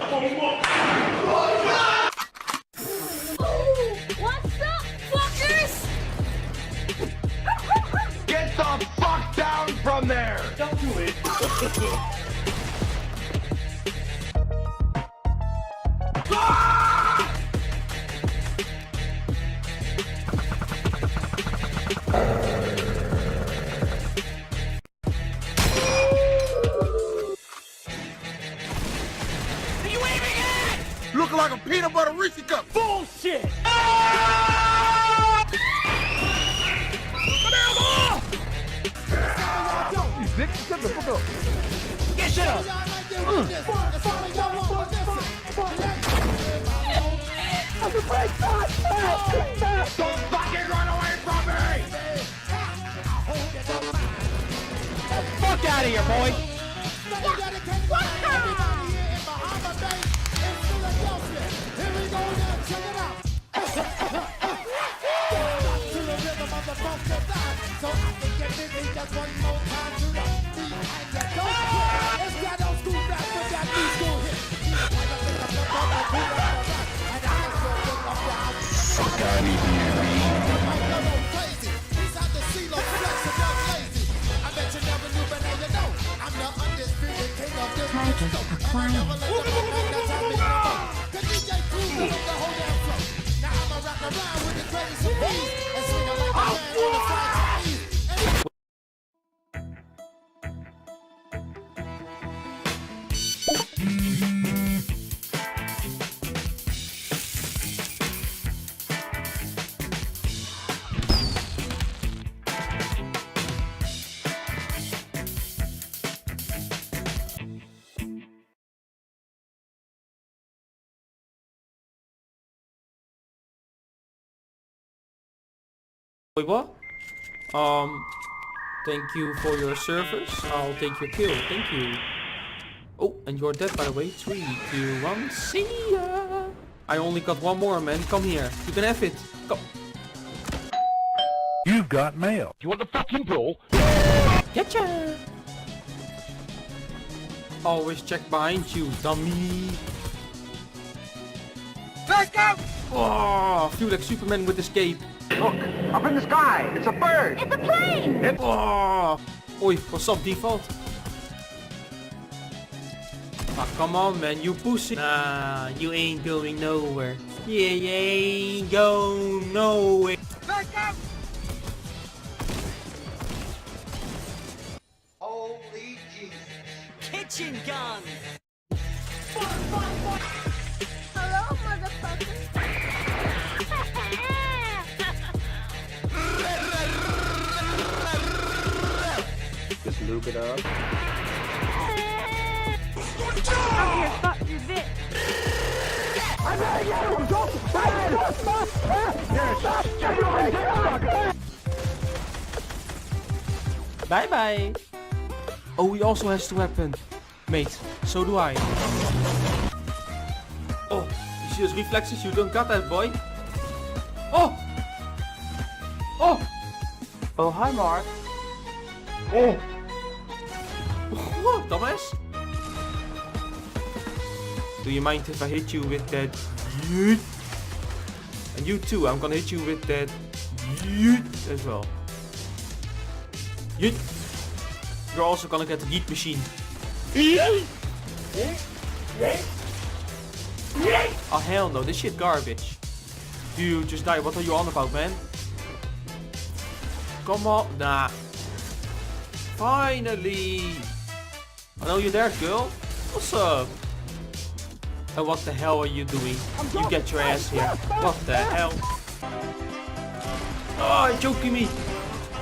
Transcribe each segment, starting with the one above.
What's up, fuckers? Get the fuck down from there! Don't do it. Looking like a peanut butter Reese cup. Bullshit! Shut the fuck up. Get shit up! Don't fucking run away from me! Fuck out of here, boy! Target acquired. Wait, what? Thank you for your service. I'll take your kill. Thank you. Oh, and you're dead, by the way. 3, 2, 1. See ya! I only got one more, man. Come here. You can have it. Come. You've got mail. You want the fucking brawl? Getcha! Always check behind you, dummy. Back up! Oh, feel like Superman with escape. Look, up in the sky. It's a bird. It's a plane! Oh, oi, what's up, default? Ah, come on, man, you pussy. Nah, you ain't going nowhere. Yeah, you ain't going nowhere. Back up! Holy Jesus. Kitchen gun! Hello, motherfucker. Just lube it up. Come here, fuck your bitch. Bye bye. Oh, he also has the weapon. Mate, so do I. Oh, you see those reflexes? You don't got that, boy. Oh! Oh! Oh, hi, Mark. Oh! What, dumbass? Do you mind if I hit you with that yeet? And you too, I'm gonna hit you with that yeet as well. Yeet. You're also gonna get the yeet machine. Oh hell no, this shit garbage. Dude, just die. What are you on about, man? Come on. Nah. Finally. I know you're there, girl. What's up? And what the hell are you doing? You get your ass here. What the hell? Oh, you're choking me.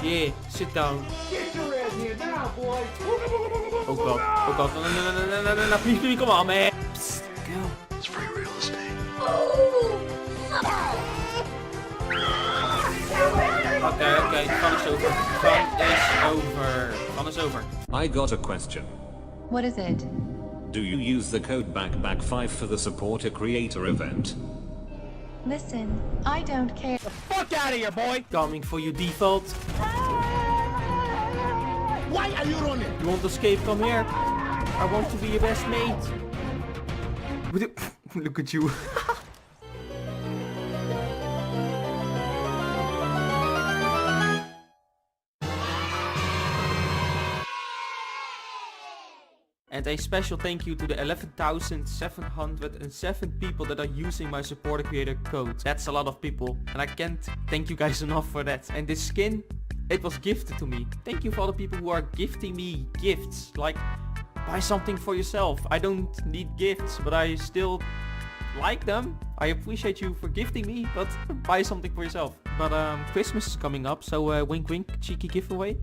Yeah, sit down. Get your ass here now, boy. Oh god. Oh god. No. Please, come on, man. Psst, girl. It's free real estate. Okay. Fun is over. Fun is over. I got a question. What is it? Do you use the code BACKBACK5 for the supporter creator event? Listen, I don't care. Fuck out of here, boy. Coming for you, default. Why are you running? You want to escape? Come here. I want to be your best mate. Look at you. And a special thank you to the 11,707 people that are using my supporter creator code. That's a lot of people. And I can't thank you guys enough for that. And this skin, it was gifted to me. Thank you for all the people who are gifting me gifts. Like, buy something for yourself. I don't need gifts, but I still like them. I appreciate you for gifting me, but buy something for yourself. But Christmas is coming up, so wink wink, cheeky giveaway.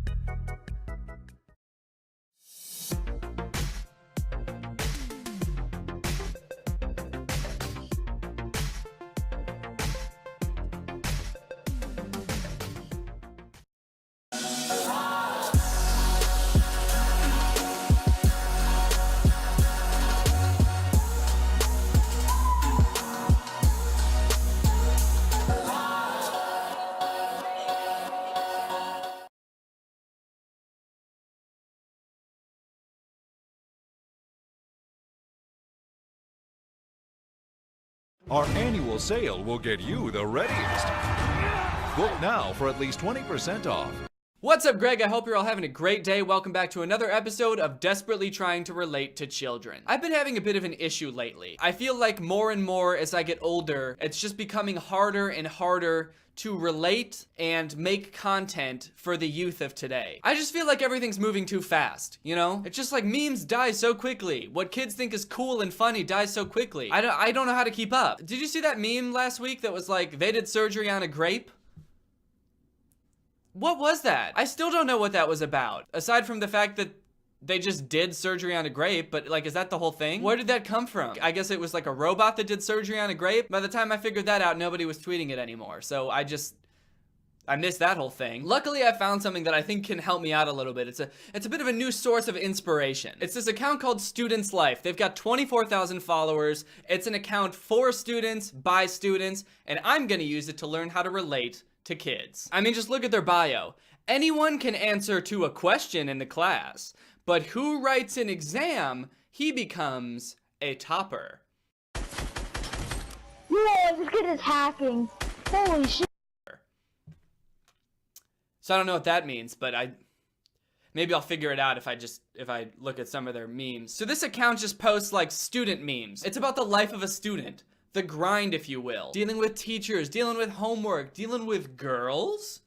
Our annual sale will get you the readiest. Book now for at least 20% off. What's up, Greg? I hope you're all having a great day. Welcome back to another episode of Desperately Trying to Relate to Children. I've been having a bit of an issue lately. I feel like more and more as I get older, it's just becoming harder and harder to relate and make content for the youth of today. I just feel like everything's moving too fast, you know? It's just like memes die so quickly. What kids think is cool and funny dies so quickly. I don't know how to keep up. Did you see that meme last week that was like, they did surgery on a grape? What was that? I still don't know what that was about. Aside from the fact that they just did surgery on a grape, but like, is that the whole thing? Where did that come from? I guess it was like a robot that did surgery on a grape. By the time I figured that out, nobody was tweeting it anymore. So I missed that whole thing. Luckily, I found something that I think can help me out a little bit. It's a bit of a new source of inspiration. It's this account called Students Life. They've got 24,000 followers. It's an account for students, by students, and I'm gonna use it to learn how to relate to kids. I mean, just look at their bio. Anyone can answer to a question in the class, but who writes an exam, he becomes a topper. You are as good as hacking. Holy shit. So I don't know what that means, but maybe I'll figure it out if I look at some of their memes. So this account just posts like student memes. It's about the life of a student. The grind, if you will. Dealing with teachers, dealing with homework, dealing with girls?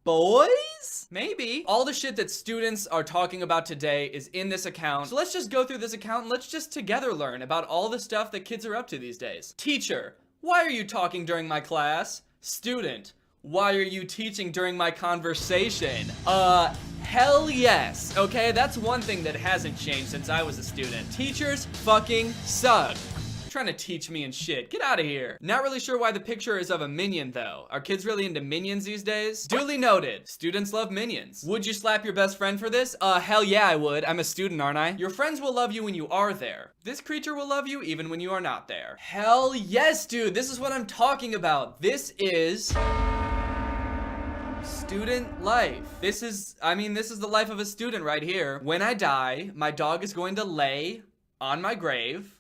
Boys? Maybe. All the shit that students are talking about today is in this account. So let's just go through this account and let's just together learn about all the stuff that kids are up to these days. Teacher, why are you talking during my class? Student, why are you teaching during my conversation? Hell yes. Okay, that's one thing that hasn't changed since I was a student. Teachers fucking suck. Trying to teach me and shit. Get out of here. Not really sure why the picture is of a minion though. Are kids really into minions these days? Duly noted. Students love minions. Would you slap your best friend for this? Hell yeah, I would. I'm a student, aren't I? Your friends will love you when you are there. This creature will love you even when you are not there. Hell yes, dude. This is what I'm talking about. This is student life. This is the life of a student right here. When I die, my dog is going to lay on my grave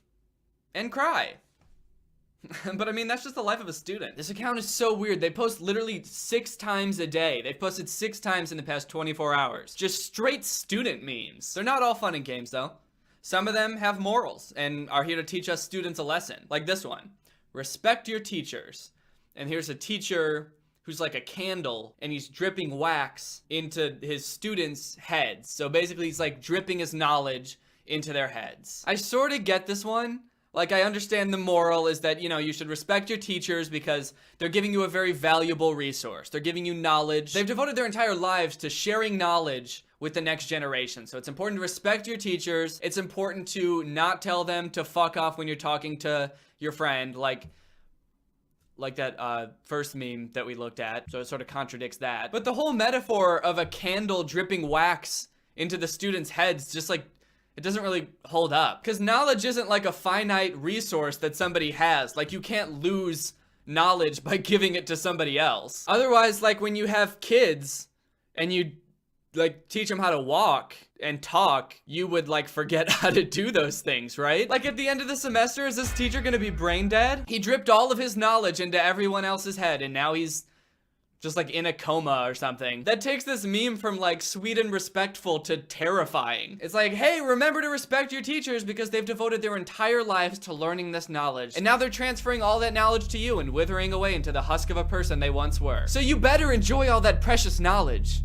and cry. But I mean, that's just the life of a student. This account is so weird. They post literally 6 times a day. They've posted 6 times in the past 24 hours. Just straight student memes. They're not all fun and games though. Some of them have morals and are here to teach us students a lesson. Like this one. Respect your teachers. And here's a teacher who's like a candle and he's dripping wax into his students' heads. So basically he's like dripping his knowledge into their heads. I sort of get this one. Like, I understand the moral is that, you know, you should respect your teachers because they're giving you a very valuable resource. They're giving you knowledge. They've devoted their entire lives to sharing knowledge with the next generation. So it's important to respect your teachers. It's important to not tell them to fuck off when you're talking to your friend, like that first meme that we looked at. So it sort of contradicts that. But the whole metaphor of a candle dripping wax into the students' heads just like, it doesn't really hold up. Because knowledge isn't like a finite resource that somebody has. Like, you can't lose knowledge by giving it to somebody else. Otherwise, like when you have kids and you like teach him how to walk and talk, you would like forget how to do those things, right? Like at the end of the semester, is this teacher gonna be brain dead? He dripped all of his knowledge into everyone else's head and now he's just like in a coma or something. That takes this meme from like sweet and respectful to terrifying. It's like, hey, remember to respect your teachers because they've devoted their entire lives to learning this knowledge. And now they're transferring all that knowledge to you and withering away into the husk of a person they once were. So you better enjoy all that precious knowledge,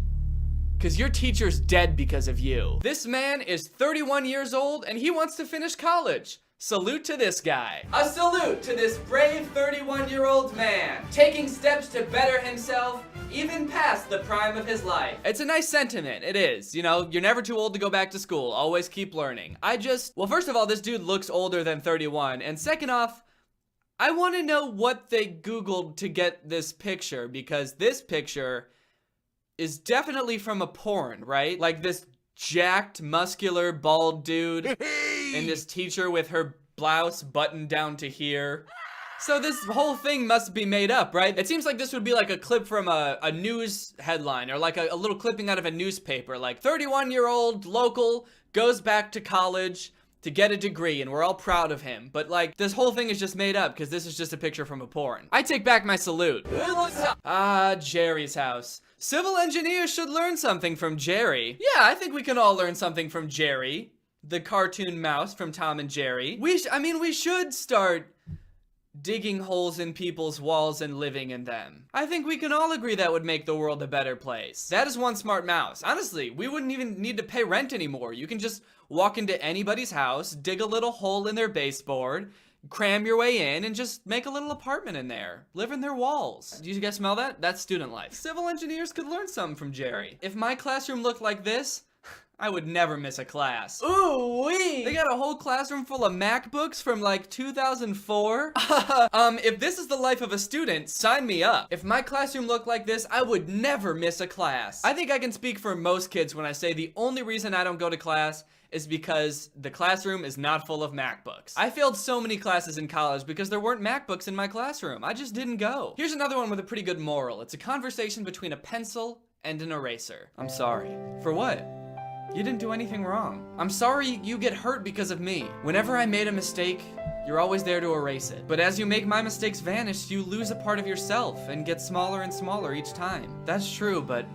because your teacher's dead because of you. This man is 31 years old and he wants to finish college. Salute to this guy. A salute to this brave 31-year-old man, taking steps to better himself even past the prime of his life. It's a nice sentiment, it is. You know, you're never too old to go back to school. Always keep learning. Well, first of all, this dude looks older than 31. And second off, I want to know what they Googled to get this picture, because this picture is definitely from a porn, right? Like this jacked, muscular, bald dude and this teacher with her blouse buttoned down to here. So this whole thing must be made up, right? It seems like this would be like a clip from a news headline or like a little clipping out of a newspaper, like 31-year-old local goes back to college to get a degree and we're all proud of him. But like this whole thing is just made up because this is just a picture from a porn. I take back my salute. Ah, Jerry's house. Civil engineers should learn something from Jerry. Yeah, I think we can all learn something from Jerry, the cartoon mouse from Tom and Jerry. We should start digging holes in people's walls and living in them. I think we can all agree that would make the world a better place. That is one smart mouse. Honestly, we wouldn't even need to pay rent anymore. You can just walk into anybody's house, dig a little hole in their baseboard, cram your way in, and just make a little apartment in there. Live in their walls. Do you guys smell that? That's student life. Civil engineers could learn something from Jerry. If my classroom looked like this, I would never miss a class. Ooh wee! They got a whole classroom full of MacBooks from like 2004. If this is the life of a student, sign me up. If my classroom looked like this, I would never miss a class. I think I can speak for most kids when I say the only reason I don't go to class is because the classroom is not full of MacBooks. I failed so many classes in college because there weren't MacBooks in my classroom. I just didn't go. Here's another one with a pretty good moral. It's a conversation between a pencil and an eraser. I'm sorry. For what? You didn't do anything wrong. I'm sorry you get hurt because of me. Whenever I made a mistake, you're always there to erase it. But as you make my mistakes vanish, you lose a part of yourself and get smaller and smaller each time. That's true, but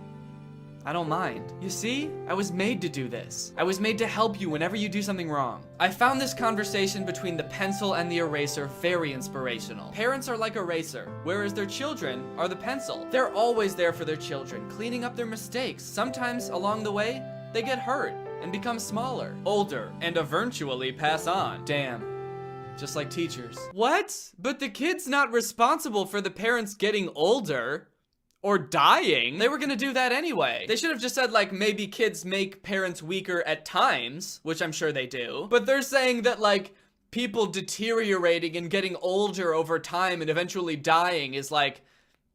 I don't mind. You see, I was made to do this. I was made to help you whenever you do something wrong. I found this conversation between the pencil and the eraser very inspirational. Parents are like eraser, whereas their children are the pencil. They're always there for their children, cleaning up their mistakes. Sometimes along the way, they get hurt and become smaller, older, and eventually pass on. Damn. Just like teachers. What? But the kid's not responsible for the parents getting older or dying. They were gonna do that anyway. They should have just said like maybe kids make parents weaker at times, which I'm sure they do. But they're saying that like people deteriorating and getting older over time and eventually dying is like,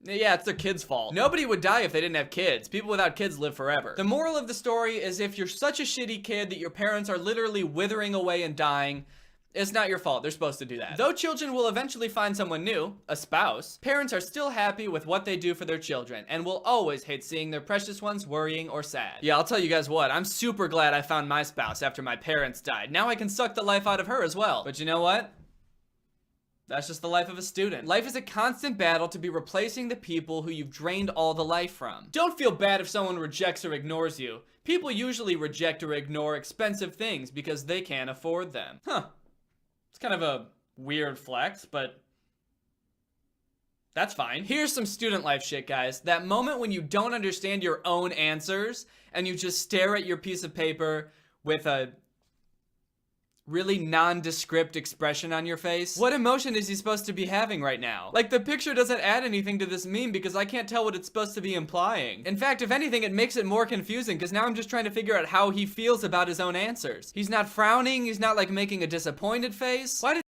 yeah, it's their kids' fault. Nobody would die if they didn't have kids. People without kids live forever. The moral of the story is if you're such a shitty kid that your parents are literally withering away and dying, it's not your fault. They're supposed to do that. Though children will eventually find someone new, a spouse, parents are still happy with what they do for their children and will always hate seeing their precious ones worrying or sad. Yeah, I'll tell you guys what, I'm super glad I found my spouse after my parents died. Now I can suck the life out of her as well. But you know what? That's just the life of a student. Life is a constant battle to be replacing the people who you've drained all the life from. Don't feel bad if someone rejects or ignores you. People usually reject or ignore expensive things because they can't afford them. Huh. It's kind of a weird flex, but that's fine. Here's some student life shit, guys. That moment when you don't understand your own answers and you just stare at your piece of paper with a really nondescript expression on your face. What emotion is he supposed to be having right now? Like, the picture doesn't add anything to this meme because I can't tell what it's supposed to be implying. In fact, if anything, it makes it more confusing because now I'm just trying to figure out how he feels about his own answers. He's not frowning, he's not like making a disappointed face. Why did